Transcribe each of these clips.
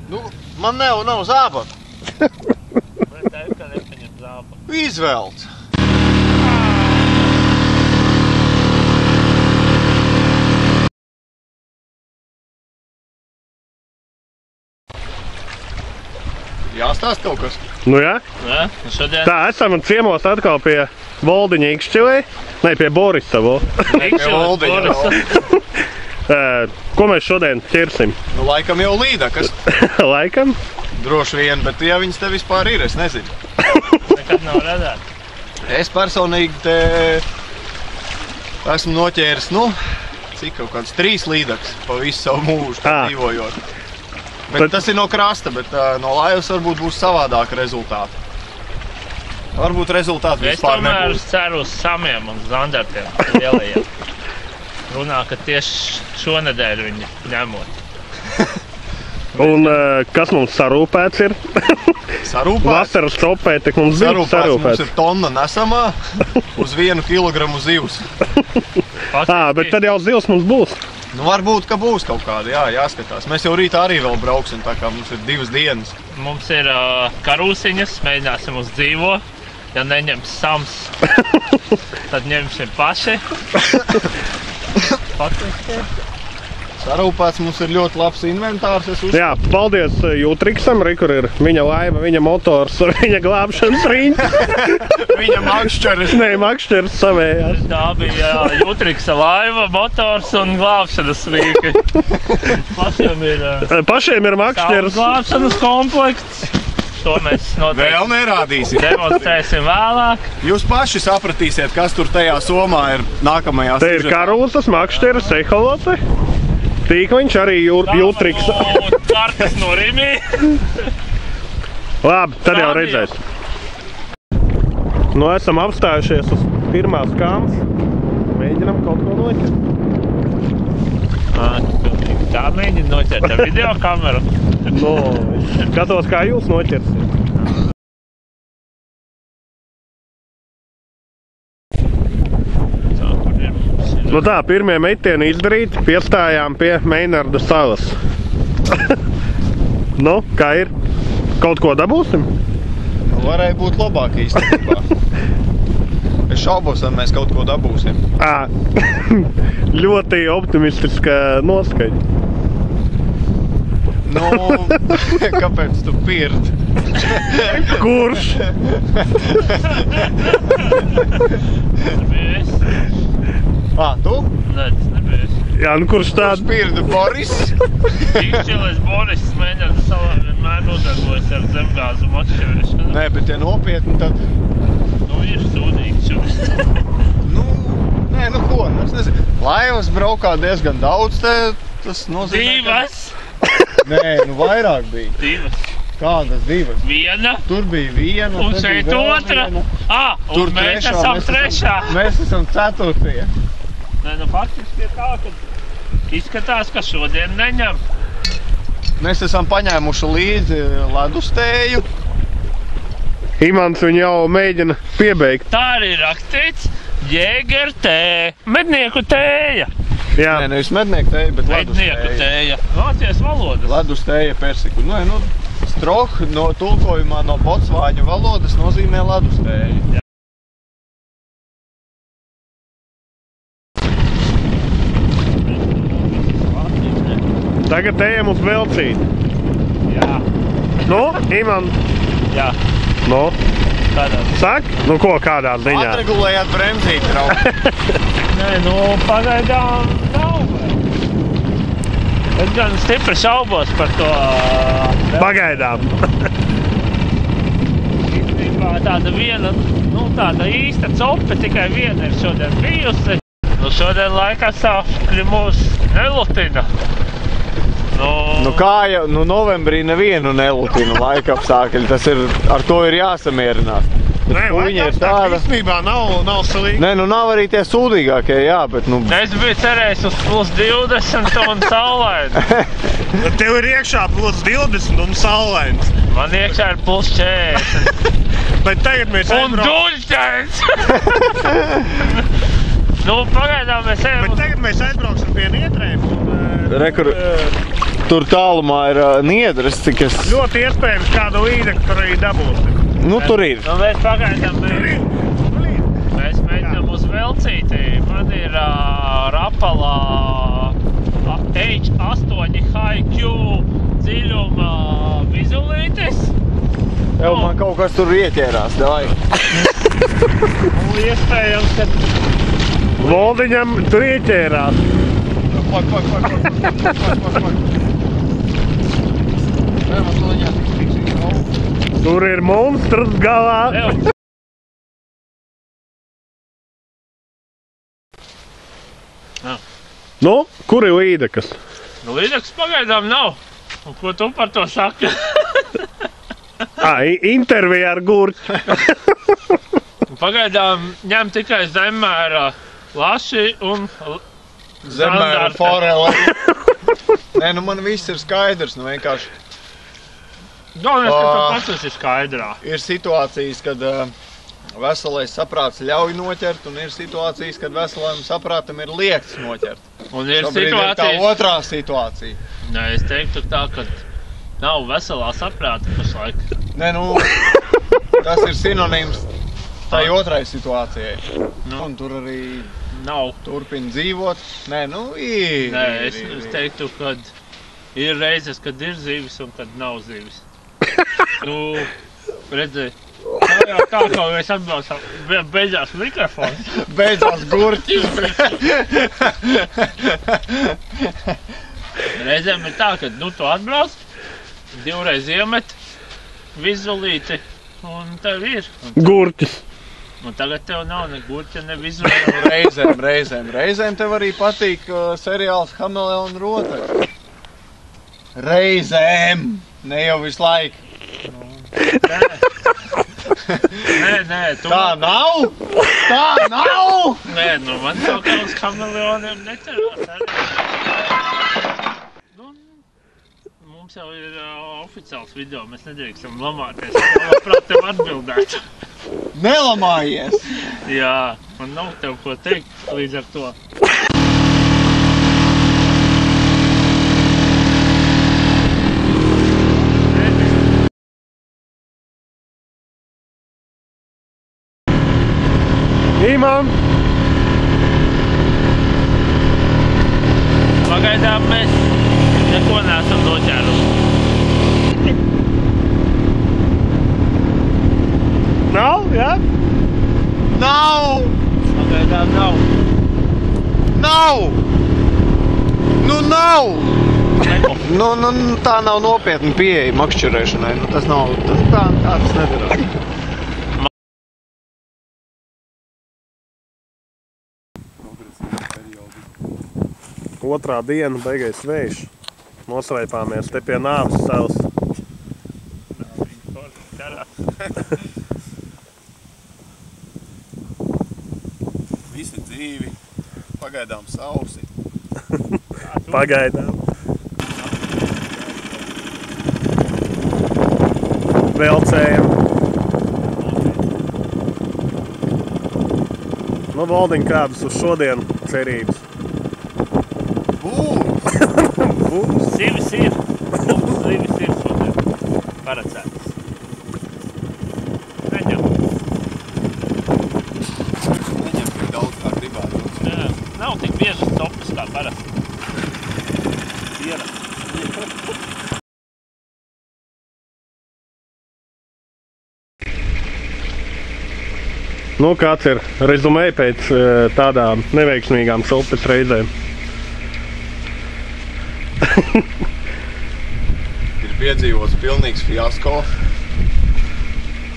Nu, man nav zābaka. Es teiktu, ka nepaņem zābaku. Izvelc. Jāstāst kaut kas? Nu jā. Ja, šodien... Tā, esam ciemos atkal pie Voldiņa Ikšķilē. Ne, pie Borisa. Pie Voldiņa. Ko mēs šodien ķersim? Nu, laikam jau līdakas. Laikam? Droši vien, bet ja viņas te vispār ir, es nezinu. Nekad nav redzēt. Es personīgi te esmu noķēris, nu, cik kaut kāds 3 līdakas pa visu savu mūžu dzīvojot. Bet tas ir no krasta, bet no laivas varbūt būs savādāka rezultāta. Varbūt rezultāti vispār nebūs. Es tomēr ceru uz samiem un zandartiem lielajiem. Runā, ka tieši šonedēļ viņi ņemot. Un kas mums sarūpēts ir? Sarūpēts? Vasaras topē, tik mums bija sarūpēts. Mums ir tonna nesamā uz 1 kilogramu zivs. Bet tad jau zivs mums būs. Nu, varbūt, ka būs kaut kāda, jā, jāskatās. Mēs jau rītā arī vēl brauksim, tā kā mums ir 2 dienas. Mums ir karūsiņas, mēģināsim uz dzīvo. Ja neņems sams, tad ņemsim paši. Faktiski. Sarūpēts mums ir ļoti labs inventārs, es uzskatu. Jā, paldies Jūtriksam, kur ir viņa laiva, viņa motors, viņa glābšanas riņa. Viņa makšķeris. Nē, makšķeris savējās. Tā bija Jūtriksa laiva, motors un glābšanas rīki. Pašiem ir makšķeris. Glābšanas komplekts. To mēs noteikti vēl nerādīsim. Demonstrēsim vēlāk. Jūs paši sapratīsiet, kas tur tajā somā ir nākamajā Te ir karūzas, makšķeris, eholote. Tīkliņš arī Jūtriks. Kartas no Rimī. Labi, tad jau redzēs. Nu, esam apstājušies uz pirmās kāmas. Mēģinam kaut ko noķert. Tā mēģina noķert ar video kameru. No, skatos, kā jūs noķersiet. Nu tā, pirmie metieni izdarīti, piestājām pie Meinarda salas. Nu, kā ir? Kaut ko dabūsim? Varēja būt labāk īstenībā. Es šaubos, vai mēs kaut ko dabūsim. Ļoti optimistiska noskaņa. Nu, kāpēc tu pirdi? Kurš? Nebija es. Tu? Nē, tas nebija es. Jā, nu kurš tādu? Kurš pirdi Boris? Ikšķilēs Boris mēģina savā vienmēr nodarbojas ar zemgāzu makšķerešanu. Nē, bet ja nopietni, tad... Nu, ir sūdīgi šodien. Nē, nu ko, es nezinu. Laivas braukā diezgan daudz te, tas nozīmē... 2! Nē, nu vairāk bija. 2. Kādas 2? 1. Tur bija 1, Un šeit 2. Un mēs esam 3. Mēs esam 4. Nē, nu faktiski ir tā, ka izskatās, ka šodien neņem. Mēs esam paņēmuši līdzi ledustēju. Imants viņu jau mēģina piebeigt. Tā arī rakstīts Jēger tēja, mednieku tēja. Jā. Nē, nevis mednieku tēja, bet mednieku tēja. Vācijas valodas. Ledustēja persiku. Nu, stroh no tulkojumā no bocvāņu valodas nozīmē ledustēja. Tagad ejam uz Velcīti. Jā. Nu, Iman? Jā. Nu? Kādās? Sak? Nu ko, kādās ziņās? Atregulējāt bremzīti, draugi. Nē, nu, pagaidām nav. Es gan stipri šaubos par to... Pagaidām. Īstenībā tāda viena, nu, tāda īsta cope, tikai viena ir šodien bijusi. Nu, šodien laikapstākļi mūs nelutina. Nu kā jau, nu novembrī nevienu nelutina laikapstākļi, tas ir, ar to ir jāsamierinās. Nē, laikapstākļi īstenībā nav salīgi. Nē, nu nav arī tie sūdīgākie, jā, bet nu... Es biju cerējis uz +20 un saulaini. Tev ir iekšā +20 un saulains. Man iekšā ir +40. Bet tagad mēs Un duļķēns! Nu, pagaidām mēs ejam... Bet tagad mēs aizbrauksim pie niedrēm. Rekur, tur tālumā ir niedres, cik es... Ļoti iespējams kādu līdzekļu tur arī dabūsim. Nu, tur ir. Nu, mēs pagaidām mēs mēģinām uz velcīti. Man ir Rapala H8 HiQ dziļuma vizulītis. Jau man kaut kas tur ieķērās, davai. Un iespējams, ka... Voldiņam tur ieķērās. Tur ir monstrs galā. Nu, kur ir līdekas? Nu, līdekas pagaidām nav. Un ko tu par to saki? Intervija ar gurķi. Pagaidām ņem tikai zemmēra laši un Zemmēra foreli. Nē, nu man viss ir skaidrs, nu vienkārši. Galvenais, ka tu pats ir skaidrā. Ir situācijas, kad veselais saprāts ļauj noķert, un ir situācijas, kad veselajam saprātam ir liekts noķert. Un ir Šobrīd situācijas... ir tā otrā situācija. Nē, es teiktu tā, ka nav veselā saprāta pašlaik. Nē, nu, tas ir sinonīms tai otrai situācijai. Nu. Un tur arī Nav. turpina dzīvot. Nē, nu, ir. Nē, es teiktu, ka ir reizes, kad ir zivis un kad nav zivis. Nu, redzi, tā kā mēs atbraucam, beidzās mikrofons. Beidzās gurķis. Reizēm ir tā, ka nu, tu atbrauc, divreiz iemet vizulīti un tev ir. Gurķis. Un tagad tev nav ne gurķa, ne vizulīti. Reizēm tev arī patīk seriāls Hameleona rotaļa. Reizēm! Ne jau visu laiku. Nē, tu... Tā nav! Tā nav! Nē, nu man kaut kā uz Hameleoniem necerās arī. Nu, mums jau ir oficiāls video, mēs nedrīkstam lamāties. Labprāt tev atbildētu. Nelamājies! Jā, man nav tev ko teikt līdz ar to. Imam! Pagaidām mēs neko neesam noķēruši. Nav, jā? Nav! Pagaidām nav. Nav! Nu nav! Nu, tā nav nopietna pieeja makšķerēšanai. Nu, tas nav, tā tas nedarās. Otrā diena, beigais vējš. Nosvaipāmies te pie nāves salas. Visi dzīvi, pagaidām sausi. Pagaidām. Velcējam. Nu, Voldiņ, kādas uz šodien cerības? Zivis ir. Mums zivis ir šodien paredzētas. Neņem. Neņem tik daudz, kā gribētu. Jā, nav tik biežas topas kā parasti. Nu, kāds ir rezumē pēc tādām neveiksmīgām šupes reizēm? Ir piedzīvots pilnīgs fiasko.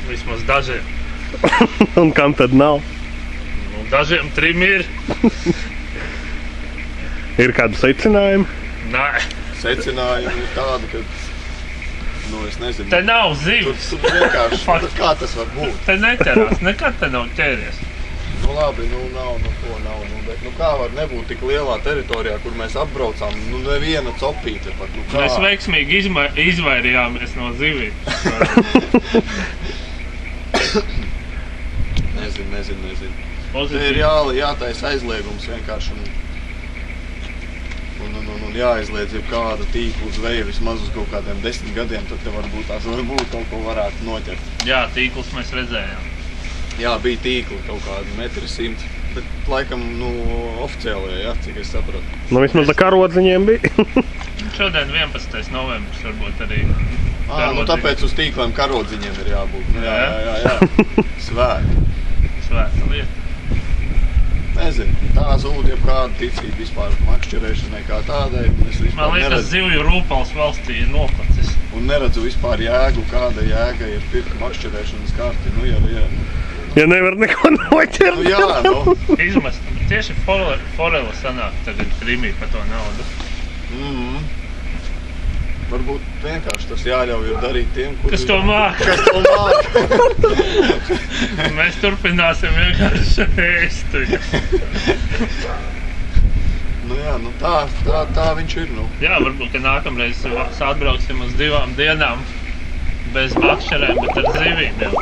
Vismaz dažiem. Un kam tad nav? Nu, dažiem trim ir. Ir kādi secinājumi? Nē. Secinājumi ir tādi, ka, nu, es nezinu. Te nav zivis. Tur vienkārši, kā tas var būt? Te neķerās, nekad te nav ķēries. Nu labi, nu nav, nu ko nav, nu, bet nu kā var nebūt tik lielā teritorijā, kur mēs apbraucām, nu neviena copīte pat, nu kā? Mēs veiksmīgi izvairījāmies no zivīm. Nezinu. Pozitīvi. Te ir jātaisa aizliegums vienkārši un jāizliedz jau kāda tīklu zveja vismaz uz kaut kādiem 10 gadiem, tad te varbūt kaut ko varētu noķert. Jā, tīklus mēs redzējām. Jā, bija tīkli kaut kādi 1,1 m, bet laikam, nu, oficiālajā, jā, cik es sapratu. Nu, vismaz ar karodziņiem bija. Šodien 11. novembris varbūt arī. Nu tāpēc uz tīkliem karodziņiem ir jābūt. Nu, jā. Svēta lieta. Nezinu, tā zūd jau kāda ticība vispār makšķerēšanai kā tādai. Man liekas, zivju rūpals valstī ir noplacis. Un neredzu vispār jēgu, kāda jēga ir pirkt makšķerēšanas karti. Nu, ja nevar neko noķert. Nu jā, nu. Izmest. Tieši forela sanāk tagad Krimī par to naudu. Varbūt vienkārši tas jāļauj ir darīt tiem, kuri... Kas to māk. Mēs turpināsim vienkārši ēst. Nu jā, nu tā viņš ir, nu. Jā, varbūt, ka nākamreiz atbrauksim uz 2 dienām bez makšķerēm, bet ar zivīm jau.